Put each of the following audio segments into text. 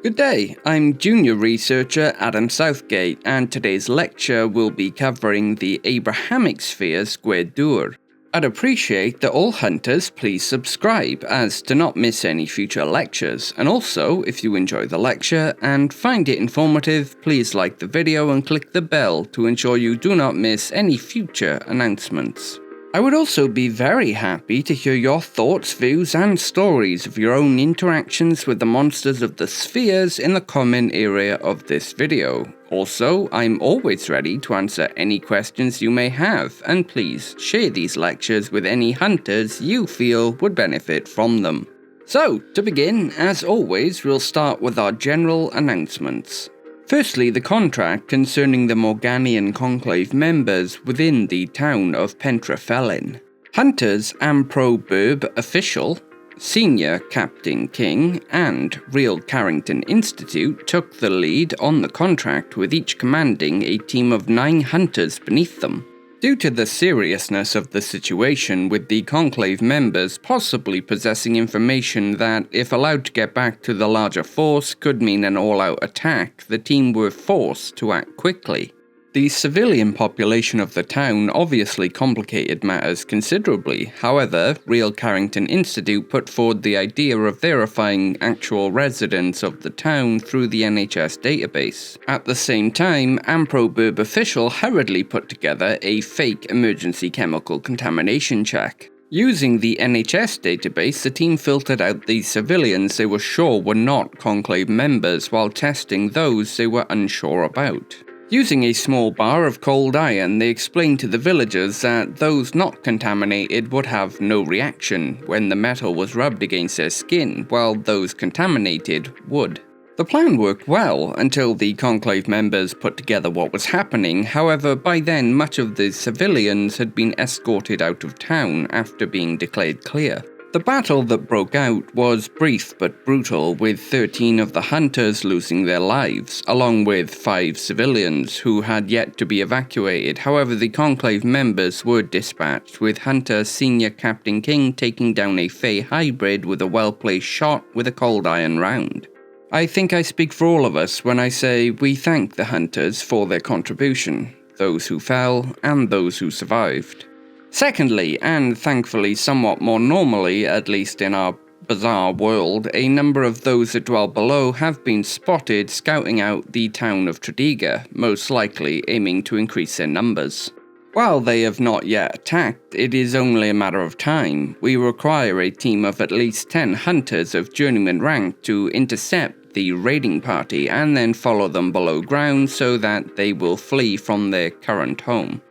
Good day, I'm Junior Researcher Adam Southgate, and today's lecture will be covering the Abrahamic sphere's Gwaredwr. I'd appreciate that all hunters please subscribe as to not miss any future lectures, and also, if you enjoy the lecture and find it informative, please like the video and click the bell to ensure you do not miss any future announcements. I would also be very happy to hear your thoughts, views, and stories of your own interactions with the monsters of the spheres in the comment area of this video. Also, I'm always ready to answer any questions you may have, and please share these lectures with any hunters you feel would benefit from them. So, to begin, as always, we'll start with our general announcements. Firstly, the contract concerning the Morganian Conclave members within the town of Pentrafelin. Hunters Abrahamic Official, Senior Captain King, and Real Carrington Institute took the lead on the contract, with each commanding a team of 9 hunters beneath them. Due to the seriousness of the situation, with the Conclave members possibly possessing information that, if allowed to get back to the larger force, could mean an all-out attack, the team were forced to act quickly. The civilian population of the town obviously complicated matters considerably. However, Real Carrington Institute put forward the idea of verifying actual residents of the town through the NHS database. At the same time, Abrahamic Official hurriedly put together a fake emergency chemical contamination check. Using the NHS database, the team filtered out the civilians they were sure were not Conclave members while testing those they were unsure about. Using a small bar of cold iron, they explained to the villagers that those not contaminated would have no reaction when the metal was rubbed against their skin, while those contaminated would. The plan worked well until the Conclave members put together what was happening. However, by then much of the civilians had been escorted out of town after being declared clear. The battle that broke out was brief but brutal, with 13 of the hunters losing their lives, along with 5 civilians who had yet to be evacuated. However, the Conclave members were dispatched, with Hunter Senior Captain King taking down a Fey hybrid with a well-placed shot with a cold iron round. I think I speak for all of us when I say we thank the hunters for their contribution, those who fell and those who survived. Secondly, and thankfully somewhat more normally, at least in our bizarre world, a number of those that dwell below have been spotted scouting out the town of Tredegar, most likely aiming to increase their numbers. While they have not yet attacked, it is only a matter of time. We require a team of at least 10 hunters of journeyman rank to intercept the raiding party and then follow them below ground so that they will flee from their current home.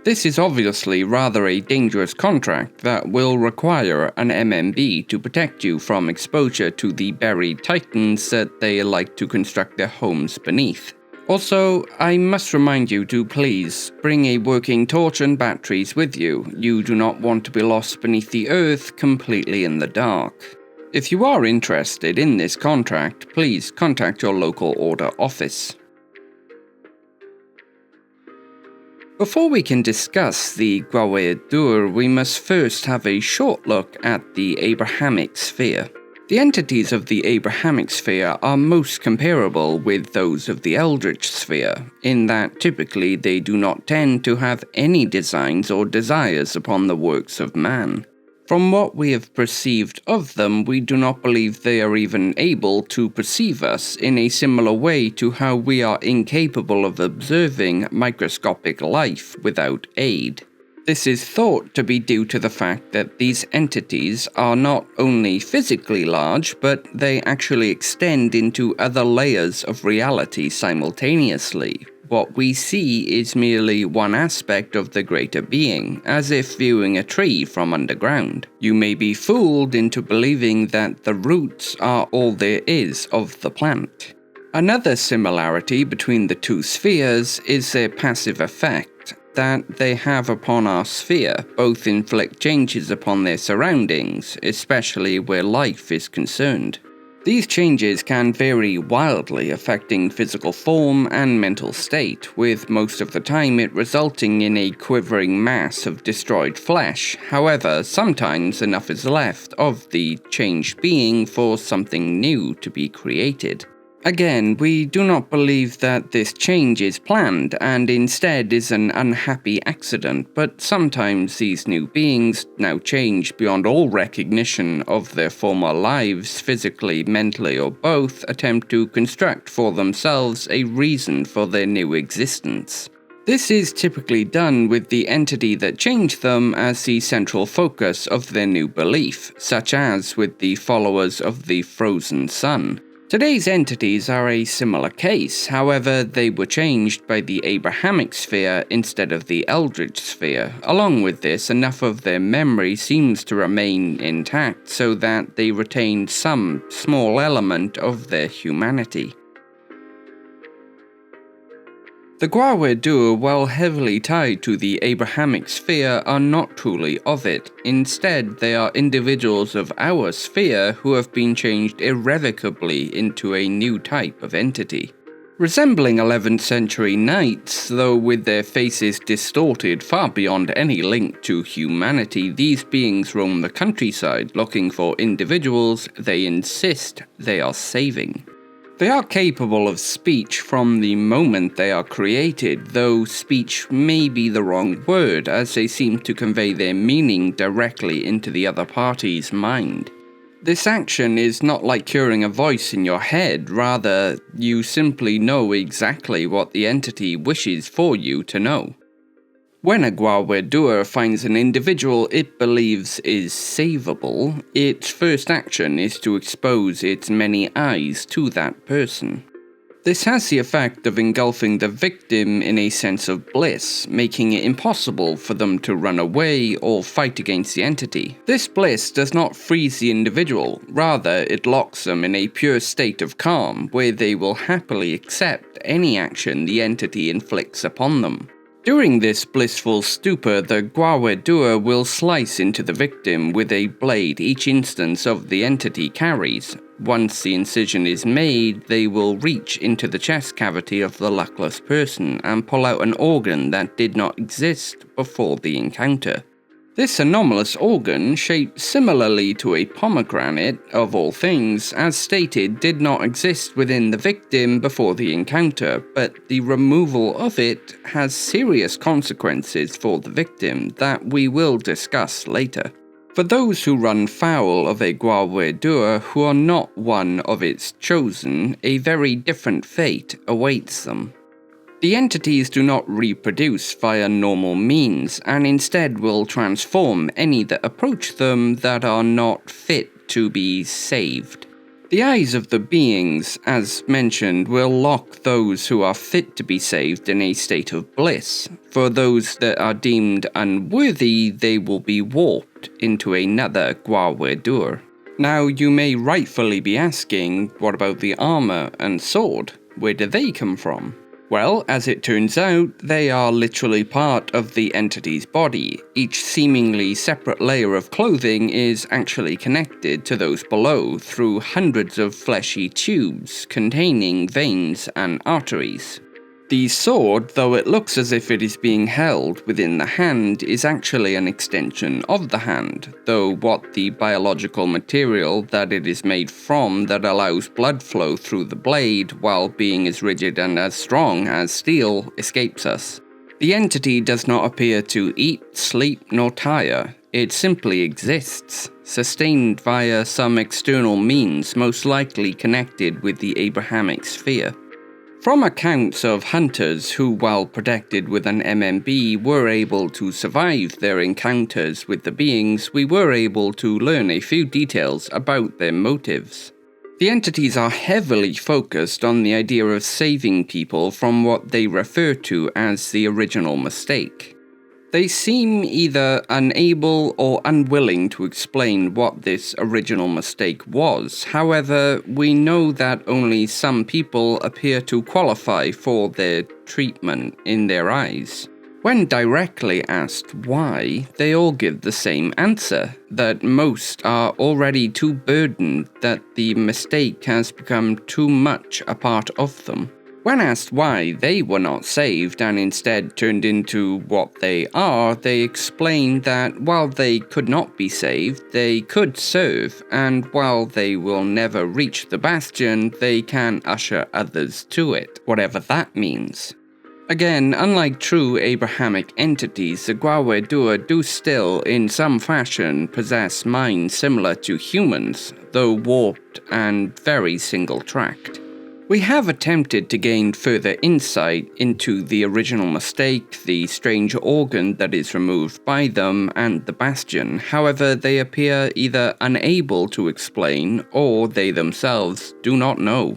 This is obviously rather a dangerous contract that will require an MMB to protect you from exposure to the buried titans that they like to construct their homes beneath. Also, I must remind you to please bring a working torch and batteries with you. You do not want to be lost beneath the earth completely in the dark. If you are interested in this contract, please contact your local order office. Before we can discuss the Gwaredwr, we must first have a short look at the Abrahamic sphere. The entities of the Abrahamic sphere are most comparable with those of the Eldritch sphere, in that typically they do not tend to have any designs or desires upon the works of man. From what we have perceived of them, we do not believe they are even able to perceive us in a similar way to how we are incapable of observing microscopic life without aid. This is thought to be due to the fact that these entities are not only physically large, but they actually extend into other layers of reality simultaneously. What we see is merely one aspect of the greater being, as if viewing a tree from underground. You may be fooled into believing that the roots are all there is of the plant. Another similarity between the two spheres is their passive effect that they have upon our sphere. Both inflict changes upon their surroundings, especially where life is concerned. These changes can vary wildly, affecting physical form and mental state, with most of the time it resulting in a quivering mass of destroyed flesh. However, sometimes enough is left of the changed being for something new to be created. Again, we do not believe that this change is planned and instead is an unhappy accident, but sometimes these new beings, now changed beyond all recognition of their former lives, physically, mentally, or both, attempt to construct for themselves a reason for their new existence. This is typically done with the entity that changed them as the central focus of their new belief, such as with the followers of the frozen sun. Today's entities are a similar case, however they were changed by the Abrahamic sphere instead of the Eldritch sphere. Along with this, enough of their memory seems to remain intact so that they retain some small element of their humanity. The Gwaredwr, while heavily tied to the Abrahamic sphere, are not truly of it. Instead, they are individuals of our sphere who have been changed irrevocably into a new type of entity. Resembling 11th century knights, though with their faces distorted far beyond any link to humanity, these beings roam the countryside looking for individuals they insist they are saving. They are capable of speech from the moment they are created, though speech may be the wrong word, as they seem to convey their meaning directly into the other party's mind. This action is not like hearing a voice in your head, rather, you simply know exactly what the entity wishes for you to know. When a Gwaredwr finds an individual it believes is savable, its first action is to expose its many eyes to that person. This has the effect of engulfing the victim in a sense of bliss, making it impossible for them to run away or fight against the entity. This bliss does not freeze the individual, rather it locks them in a pure state of calm, where they will happily accept any action the entity inflicts upon them. During this blissful stupor, the Gwaredwr will slice into the victim with a blade each instance of the entity carries. Once the incision is made, they will reach into the chest cavity of the luckless person and pull out an organ that did not exist before the encounter. This anomalous organ, shaped similarly to a pomegranate, of all things, as stated, did not exist within the victim before the encounter, but the removal of it has serious consequences for the victim that we will discuss later. For those who run foul of a Gwaredwr who are not one of its chosen, a very different fate awaits them. The entities do not reproduce via normal means, and instead will transform any that approach them that are not fit to be saved. The eyes of the beings, as mentioned, will lock those who are fit to be saved in a state of bliss. For those that are deemed unworthy, they will be warped into another Gwaredwr. Now, you may rightfully be asking, what about the armor and sword? Where do they come from? Well, as it turns out, they are literally part of the entity's body. Each seemingly separate layer of clothing is actually connected to those below through hundreds of fleshy tubes containing veins and arteries. The sword, though it looks as if it is being held within the hand, is actually an extension of the hand, though what the biological material that it is made from that allows blood flow through the blade while being as rigid and as strong as steel escapes us. The entity does not appear to eat, sleep, nor tire. It simply exists, sustained via some external means most likely connected with the Abrahamic sphere. From accounts of hunters who, while protected with an MMB, were able to survive their encounters with the beings, we were able to learn a few details about their motives. The entities are heavily focused on the idea of saving people from what they refer to as the original mistake. They seem either unable or unwilling to explain what this original mistake was. However, we know that only some people appear to qualify for their treatment in their eyes. When directly asked why, they all give the same answer, that most are already too burdened, that the mistake has become too much a part of them. When asked why they were not saved and instead turned into what they are, they explained that while they could not be saved, they could serve, and while they will never reach the bastion, they can usher others to it, whatever that means. Again, unlike true Abrahamic entities, the Gwaredwr do still, in some fashion, possess minds similar to humans, though warped and very single-tracked. We have attempted to gain further insight into the original mistake, the strange organ that is removed by them, and the bastion. However, they appear either unable to explain, or they themselves do not know.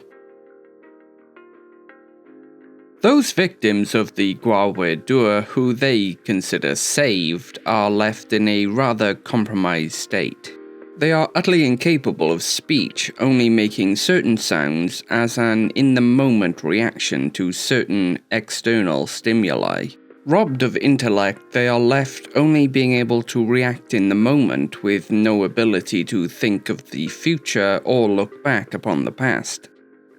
Those victims of the Gwaredwr who they consider saved are left in a rather compromised state. They are utterly incapable of speech, only making certain sounds as an in-the-moment reaction to certain external stimuli. Robbed of intellect, they are left only being able to react in the moment with no ability to think of the future or look back upon the past.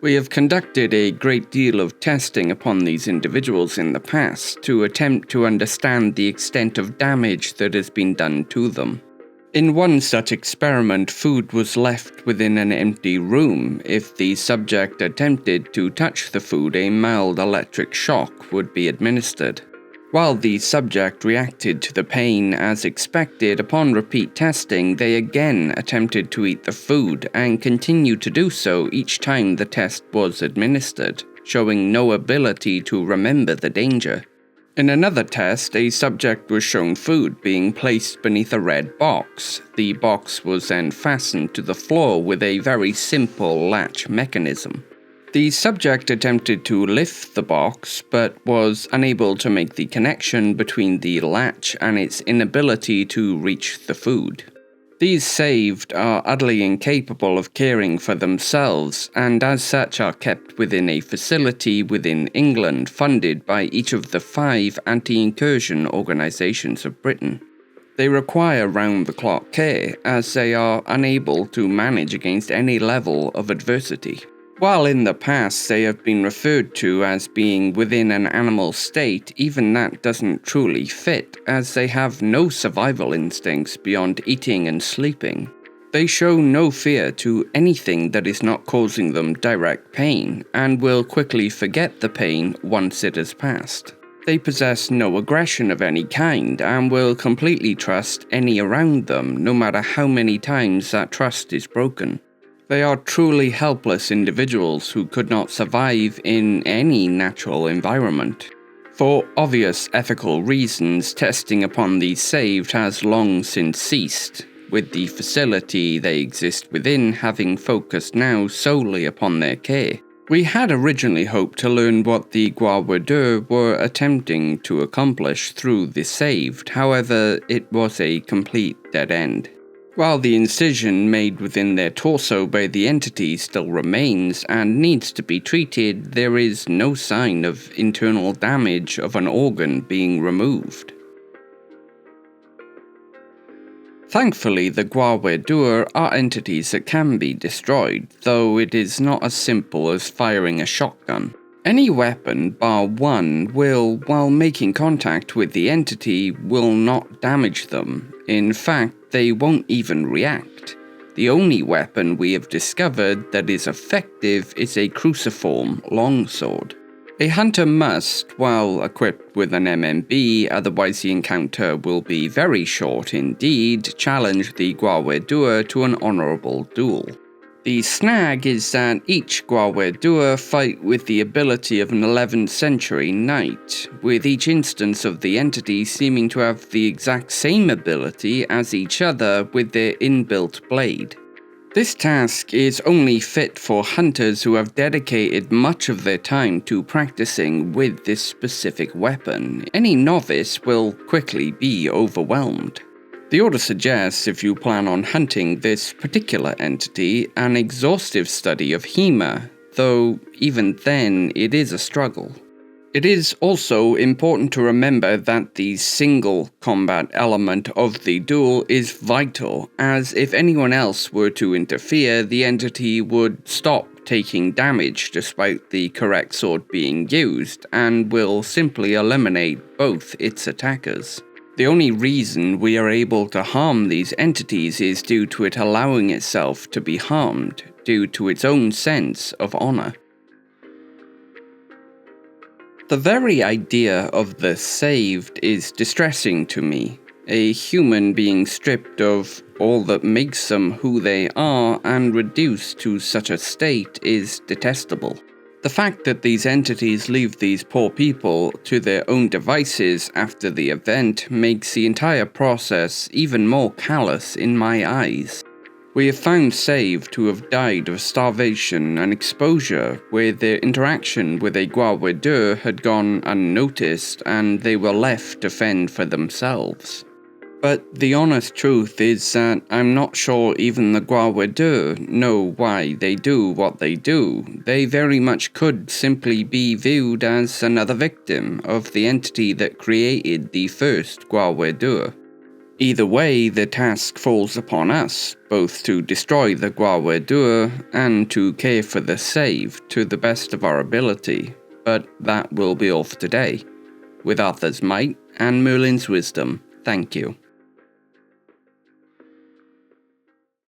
We have conducted a great deal of testing upon these individuals in the past to attempt to understand the extent of damage that has been done to them. In one such experiment, food was left within an empty room. If the subject attempted to touch the food, a mild electric shock would be administered. While the subject reacted to the pain as expected, upon repeat testing, they again attempted to eat the food and continued to do so each time the test was administered, showing no ability to remember the danger. In another test, a subject was shown food being placed beneath a red box. The box was then fastened to the floor with a very simple latch mechanism. The subject attempted to lift the box, but was unable to make the connection between the latch and its inability to reach the food. These saved are utterly incapable of caring for themselves, and as such are kept within a facility within England funded by each of the 5 anti-incursion organisations of Britain. They require round-the-clock care, as they are unable to manage against any level of adversity. While in the past they have been referred to as being within an animal state, even that doesn't truly fit, as they have no survival instincts beyond eating and sleeping. They show no fear to anything that is not causing them direct pain, and will quickly forget the pain once it has passed. They possess no aggression of any kind, and will completely trust any around them, no matter how many times that trust is broken. They are truly helpless individuals who could not survive in any natural environment. For obvious ethical reasons, testing upon these saved has long since ceased, with the facility they exist within having focused now solely upon their care. We had originally hoped to learn what the Gwaredwr were attempting to accomplish through the saved, however, it was a complete dead end. While the incision made within their torso by the entity still remains and needs to be treated, there is no sign of internal damage of an organ being removed. Thankfully, the Gwaredwr are entities that can be destroyed, though it is not as simple as firing a shotgun. Any weapon, bar one, will, while making contact with the entity, will not damage them. In fact, they won't even react. The only weapon we have discovered that is effective is a cruciform longsword. A hunter must, while equipped with an MMB, otherwise the encounter will be very short indeed, challenge the Gwaredwr to an honourable duel. The snag is that each Gwaredwr fight with the ability of an 11th century knight, with each instance of the entity seeming to have the exact same ability as each other with their inbuilt blade. This task is only fit for hunters who have dedicated much of their time to practicing with this specific weapon. Any novice will quickly be overwhelmed. The Order suggests, if you plan on hunting this particular entity, an exhaustive study of HEMA, though even then it is a struggle. It is also important to remember that the single combat element of the duel is vital, as if anyone else were to interfere, the entity would stop taking damage despite the correct sword being used, and will simply eliminate both its attackers. The only reason we are able to harm these entities is due to it allowing itself to be harmed, due to its own sense of honor. The very idea of the saved is distressing to me. A human being stripped of all that makes them who they are and reduced to such a state is detestable. The fact that these entities leave these poor people to their own devices after the event makes the entire process even more callous in my eyes. We have found saved who have died of starvation and exposure, where their interaction with a Gwaredwr had gone unnoticed and they were left to fend for themselves. But the honest truth is that I'm not sure even the Gwaredwr know why they do what they do. They very much could simply be viewed as another victim of the entity that created the first Gwaredwr. Either way, the task falls upon us, both to destroy the Gwaredwr and to care for the saved to the best of our ability. But that will be all for today. With Arthur's might and Merlin's wisdom, thank you.